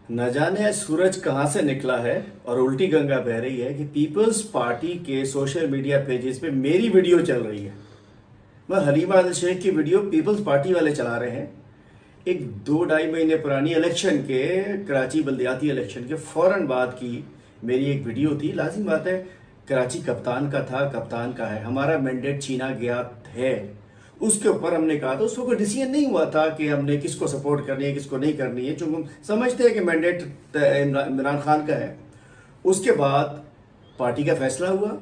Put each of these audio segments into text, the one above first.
न जाने सूरज कहां से निकला है और उल्टी गंगा बह रही है कि पीपल्स पार्टी के सोशल मीडिया पेजेस पे मेरी वीडियो चल रही है। मैं हलीमा आदिल शेख की वीडियो पीपल्स पार्टी वाले चला रहे हैं। एक 2-2.5 महीने पुरानी इलेक्शन के, कराची बल्दियाती इलेक्शन के फौरन बाद की मेरी एक वीडियो थी। लाजिम बात है, कराची कप्तान का था, कप्तान का है, हमारा मैंडेट छीना गया है। उसके ऊपर हमने कहा था, उसको कोई डिसीजन नहीं हुआ था कि हमने किसको सपोर्ट करनी है किसको नहीं करनी है, चूंकि हम समझते हैं कि मैंडेट इमरान खान का है। उसके बाद पार्टी का फैसला हुआ,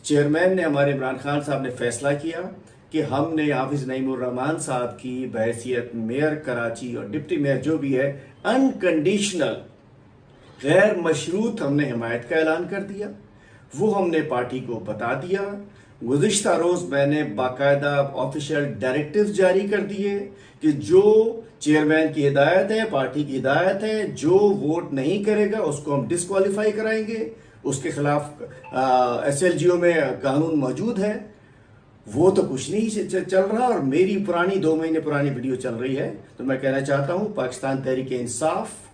चेयरमैन ने, हमारे इमरान खान साहब ने फैसला किया कि हमने हाफिज नईमुर रहमान साहब की बहैसियत मेयर कराची और डिप्टी मेयर जो भी है, अनकंडीशनल गैर मशरूत हमने हिमायत का ऐलान कर दिया। वो हमने पार्टी को बता दिया। गुज़िश्ता रोज मैंने बाकायदा ऑफिशियल डायरेक्टिव्स जारी कर दिए कि जो चेयरमैन की हिदायत है, पार्टी की हिदायत है, जो वोट नहीं करेगा उसको हम डिस्क्वालीफाई कराएंगे। उसके खिलाफ SLGO में कानून मौजूद है। वो तो कुछ नहीं चल रहा और मेरी पुरानी 2 महीने पुरानी वीडियो चल रही है। तो मैं कहना चाहता हूं, पाकिस्तान तहरीक इंसाफ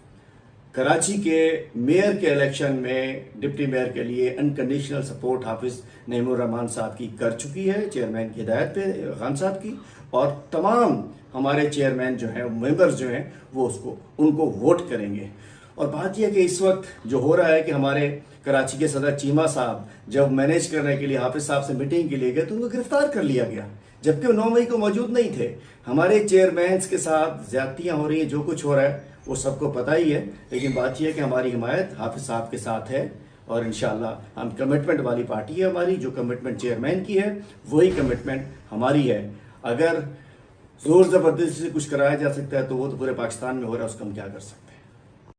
कराची के मेयर के इलेक्शन में डिप्टी मेयर के लिए अनकंडीशनल सपोर्ट हाफिज नईमुर रहमान साहब की कर चुकी है, चेयरमैन की हिदायत पे खान साहब की, और तमाम हमारे चेयरमैन जो हैं, मेंबर्स जो हैं, वो उनको वोट करेंगे। और बात यह कि इस वक्त जो हो रहा है कि हमारे कराची के सदर चीमा साहब जब मैनेज करने के लिए हाफिज साहब से मीटिंग के लिए गए तो उनको गिरफ्तार कर लिया गया, जबकि वो 9 मई को मौजूद नहीं थे। हमारे चेयरमैन्स के साथ ज्यादतियां हो रही हैं, जो कुछ हो रहा है वो सबको पता ही है। लेकिन बात यह है कि हमारी हिमायत हाफिज साहब के साथ है और इंशाल्लाह हम कमिटमेंट वाली पार्टी है हमारी। जो कमिटमेंट चेयरमैन की है वही कमिटमेंट हमारी है। अगर जोर जबरदस्ती से कुछ कराया जा सकता है तो वो तो पूरे पाकिस्तान में हो रहा है, उसका हम क्या कर सकते हैं।